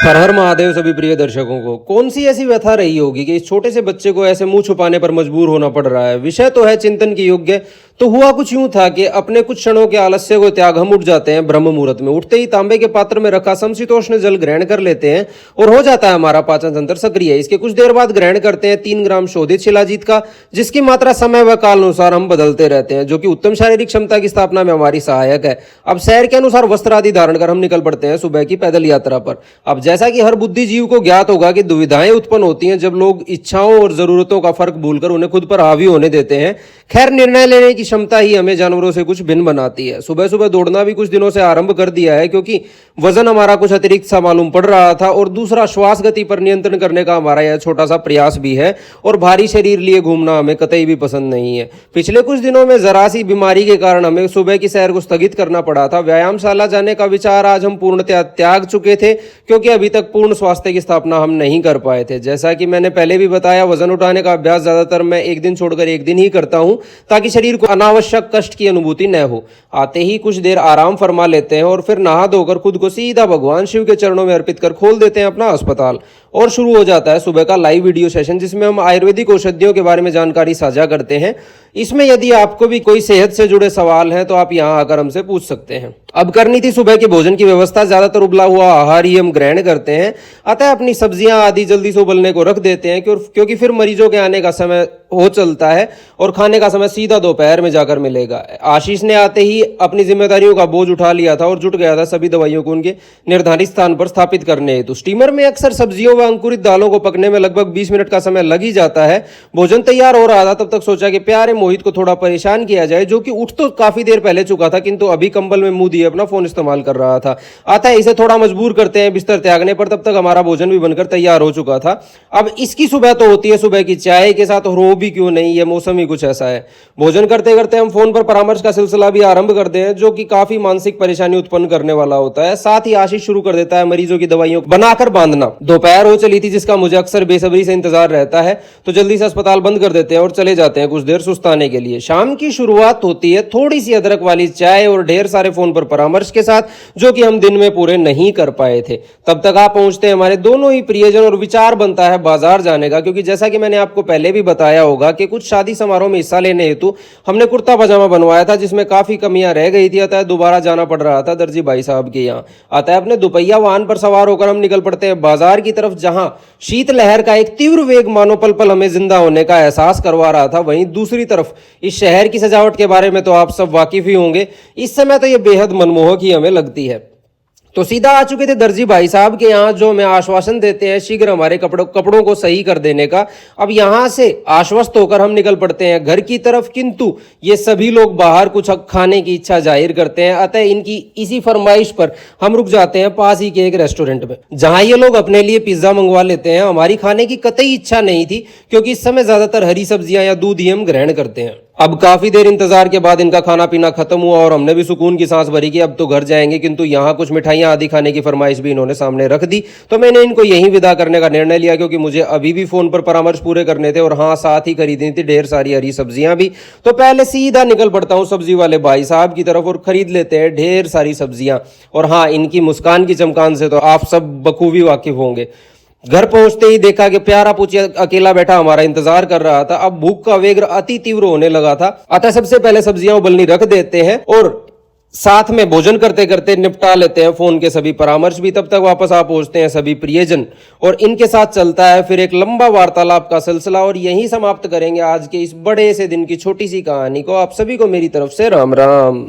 हर हर महादेव सभी प्रिय दर्शकों को। कौन सी ऐसी व्यथा रही होगी कि इस छोटे से बच्चे को ऐसे मुंह छुपाने पर मजबूर होना पड़ रहा है। विषय तो है चिंतन की योग्य। तो हुआ कुछ यूं था कि अपने कुछ क्षणों के आलस्य को त्याग हम उठ जाते हैं ब्रह्म मुहूर्त में। उठते ही तांबे के पात्र में रखा समशीतोष्ण जल ग्रहण कर लेते हैं और हो जाता है हमारा पाचन तंत्र सक्रिय। इसके कुछ देर बाद ग्रहण करते हैं 3 ग्राम शोधित शिलाजीत का, जिसकी मात्रा समय व काल अनुसार हम बदलते रहते हैं, जो कि उत्तम शारीरिक क्षमता की स्थापना में हमारी सहायक है। अब शहर के अनुसार वस्त्र आदि धारण कर हम निकल पड़ते हैं सुबह की पैदल यात्रा पर। अब जैसा कि हर बुद्धिजीव को ज्ञात होगा कि दुविधाएं उत्पन्न होती हैं जब लोग इच्छाओं और जरूरतों का फर्क भूलकर उन्हें खुद पर हावी होने देते हैं। खैर, निर्णय लेने की क्षमता ही हमें जानवरों से कुछ भिन्न बनाती है। सुबह सुबह दौड़ना भी कुछ दिनों से आरंभ कर दिया है, क्योंकि वजन हमारा कुछ अतिरिक्त सा मालूम पड़ रहा था और दूसरा श्वास गति पर नियंत्रण करने का हमारा यह छोटा सा प्रयास भी है। और भारी शरीर लिए घूमना हमें कतई भी पसंद नहीं है। पिछले कुछ दिनों में जरा सी बीमारी के कारण हमें सुबह की सैर को स्थगित करना पड़ा था। व्यायामशाला जाने का विचार आज हम पूर्णतः त्याग चुके थे, क्योंकि अभी तक पूर्ण स्वास्थ्य की स्थापना हम नहीं कर पाए थे। जैसा कि मैंने पहले भी बताया, वजन उठाने का अभ्यास ज्यादातर मैं एक दिन छोड़कर एक दिन ही करता हूं, ताकि शरीर को अनावश्यक कष्ट की अनुभूति न हो। आते ही कुछ देर आराम फरमा लेते हैं और फिर नहा धोकर खुद को सीधा भगवान शिव के चरणों में अर्पित कर खोल देते हैं अपना अस्पताल। और शुरू हो जाता है सुबह का लाइव वीडियो सेशन, जिसमें हम आयुर्वेदिक औषधियों के बारे में जानकारी साझा करते हैं। इसमें यदि आपको भी कोई सेहत से जुड़े सवाल हैं तो आप यहां आकर हमसे पूछ सकते हैं। अब करनी थी सुबह के भोजन की व्यवस्था। ज्यादातर उबला हुआ आहार ही हम ग्रहण करते हैं, अतः अपनी सब्जियां आदि जल्दी से उबलने को रख देते हैं, क्योंकि फिर मरीजों के आने का समय हो चलता है और खाने का समय सीधा दोपहर में जाकर मिलेगा। आशीष ने आते ही अपनी जिम्मेदारियों का बोझ उठा लिया था और जुट गया था सभी दवाइयों को उनके निर्धारित स्थान पर स्थापित करने हेतु। स्टीमर में अक्सर सब्जियों व अंकुरित दालों को पकने में लगभग 20 मिनट का समय लग ही जाता है। भोजन तैयार हो रहा था, तब तक सोचा कि प्यारे मोहित को थोड़ा परेशान किया जाए, जो कि उठ तो काफी देर पहले चुका था, किंतु अभी कंबल में मुंह दिए अपना फोन इस्तेमाल कर रहा था। आता है इसे थोड़ा मजबूर करते हैं बिस्तर त्यागने पर। तब तक हमारा भोजन भी बनकर तैयार हो चुका था। अब इसकी सुबह तो होती है सुबह की चाय के साथ, और हो भी क्यों नहीं, ये मौसम ही कुछ ऐसा है। भोजन करते करते हम फोन पर परामर्श का सिलसिला भी आरंभ करते हैं, जो कि काफी मानसिक परेशानी उत्पन्न करने वाला होता है। साथ ही आशीष शुरू कर देता है मरीजों की दवाइयों बनाकर बांधना। दोपहर हो चली थी, जिसका मुझे अक्सर बेसब्री से इंतजार रहता है, तो जल्दी से अस्पताल बंद कर देते हैं और चले जाते हैं कुछ देर सुस्ताने के लिए। शाम की शुरुआत होती है थोड़ी सी अदरक वाली चाय और ढेर सारे फोन पर परामर्श के साथ, जो कि हम दिन में पूरे नहीं कर पाए थे। तब तक आप पहुंचते हैं हमारे दोनों ही प्रियजन और विचार बनता है बाजार जाने का, क्योंकि जैसा कि मैंने आपको पहले भी बताया होगा कि कुछ शादी समारोह में हिस्सा लेने हेतु हमने कुर्ता पजामा बनवाया था, जिसमें काफी कमियां रह गई थी, अतः दोबारा जाना पड़ रहा था दर्जी भाई साहब के यहाँ। अतः अपने दुपहिया वाहन पर सवार होकर हम निकल पड़ते हैं बाजार की तरफ, जहां शीतलहर का एक तीव्र वेग मानो पल पल हमें जिंदा होने का एहसास करवा रहा था। वहीं दूसरी तरफ इस शहर की सजावट के बारे में तो आप सब वाकिफ ही होंगे। इस समय तो यह बेहद मनमोहक ही हमें लगती है। तो सीधा आ चुके थे दर्जी भाई साहब के यहाँ, जो हमें आश्वासन देते हैं शीघ्र हमारे कपड़ों को सही कर देने का। अब यहाँ से आश्वस्त होकर हम निकल पड़ते हैं घर की तरफ, किंतु ये सभी लोग बाहर कुछ खाने की इच्छा जाहिर करते हैं। अतः इनकी इसी फरमाइश पर हम रुक जाते हैं पास ही के एक रेस्टोरेंट में, जहां ये लोग अपने लिए पिज्जा मंगवा लेते हैं। हमारी खाने की कतई इच्छा नहीं थी, क्योंकि इस समय ज्यादातर हरी सब्जियां या दूध ही हम ग्रहण करते हैं। अब काफी देर इंतजार के बाद इनका खाना पीना खत्म हुआ और हमने भी सुकून की सांस भरी कि अब तो घर जाएंगे, किंतु यहाँ कुछ मिठाइयां आदि खाने की फरमाइश भी इन्होंने सामने रख दी। तो मैंने इनको यहीं विदा करने का निर्णय लिया, क्योंकि मुझे अभी भी फोन पर परामर्श पूरे करने थे और हाँ, साथ ही खरीदनी थी ढेर सारी हरी सब्जियां भी। तो पहले सीधा निकल पड़ता हूँ सब्जी वाले भाई साहब की तरफ और खरीद लेते हैं ढेर सारी सब्जियां। और हाँ, इनकी मुस्कान की चमकान से तो आप सब बखूबी वाकिफ होंगे। घर पहुंचते ही देखा कि प्यारा पूछिया अकेला बैठा हमारा इंतजार कर रहा था। अब भूख का वेग अति तीव्र होने लगा था, अतः सबसे पहले सब्जियां उबलनी रख देते हैं और साथ में भोजन करते करते निपटा लेते हैं फोन के सभी परामर्श भी। तब तक वापस आ पहुंचते हैं सभी प्रियजन और इनके साथ चलता है फिर एक लंबा वार्तालाप का सिलसिला। और यहीं समाप्त करेंगे आज के इस बड़े से दिन की छोटी सी कहानी को। आप सभी को मेरी तरफ से राम राम।